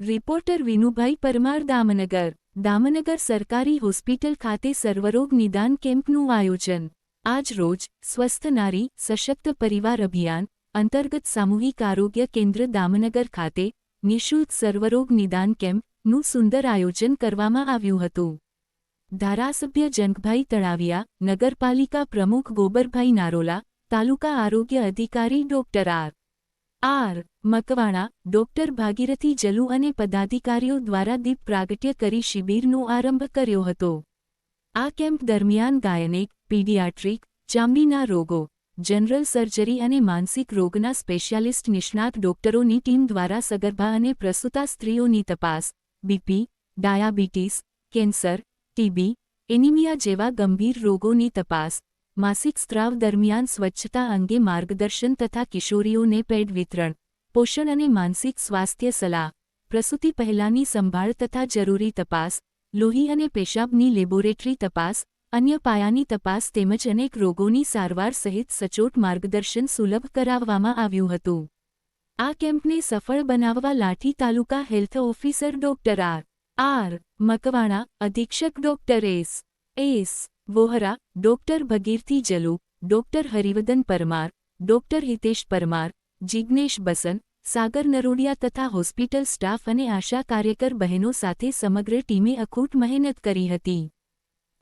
Reporter Vinubhai Parmar Damnagar સરકારી hospital ખાતે સર્વરોગ નિદાન કેમ્પનું આયોજન આજ રોજ સ્વસ્થ નારી સશક્ત પરિવાર અભિયાન અંતર્ગત સામૂહિક આરોગ્ય કેન્દ્ર દામનગર ખાતે નિઃશુલ્ક સર્વરોગ નિદાન કેમ્પનું સુંદર આયોજન કરવામાં આવ્યું હતું. ધારાસભ્ય જંગભાઈ તળાવિયા, નગરપાલિકા પ્રમુખ ગોબરભાઈ નારોલા, તાલુકા આરોગ્ય અધિકારી doctor R Makwana, doctor Bhagirathi Jalu અને પદાધિકારીઓ દ્વારા દીપ પ્રાગટ્ય કરી શિબિરનો આરંભ કર્યો હતો. આ કેમ્પ દરમિયાન ગાયનેક, પીડિયાટ્રિક, ચામડીના રોગો, જનરલ સર્જરી અને માનસિક રોગના સ્પેશિયાલિસ્ટ નિષ્ણાત ડોક્ટરોની ટીમ દ્વારા સગર્ભા અને પ્રસૂતા સ્ત્રીઓની તપાસ, BP, diabetes, cancer, TB, anaemia જેવા ગંભીર રોગોની તપાસ, માસિક સ્ત્રાવ દરમિયાન સ્વચ્છતા અંગે માર્ગદર્શન તથા કિશોરીઓને પેડ વિતરણ, પોષણ અને માનસિક સ્વાસ્થ્ય સલાહ, પ્રસૂતિ પહેલાંની સંભાળ તથા જરૂરી તપાસ, લોહી અને પેશાબની લેબોરેટરી તપાસ, અન્ય પાયાની તપાસ તેમજ અનેક રોગોની સારવાર સહિત સચોટ માર્ગદર્શન સુલભ કરાવવામાં આવ્યું હતું. આ કેમ્પને સફળ બનાવવા Lathi taluka health officer doctor R Makwana, અધિક્ષક doctor S Vohra, doctor Bhagirathi Jalu, doctor Harivadan Parmar, doctor Hitesh Parmar, Jignesh Basan, Sagar Narodiya તથા હોસ્પિટલ સ્ટાફ અને આશા કાર્યકર બહેનો સાથે સમગ્ર ટીમે અખૂટ મહેનત કરી હતી.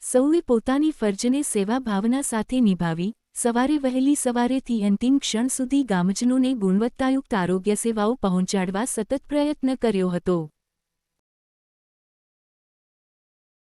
સૌએ પોતાની ફરજને સેવા ભાવના સાથે નિભાવી સવારે વહેલી સવારેથી અંતિમ ક્ષણ સુધી ગામજનોને ગુણવત્તાયુક્ત આરોગ્ય સેવાઓ પહોંચાડવા સતત પ્રયત્ન કર્યો હતો.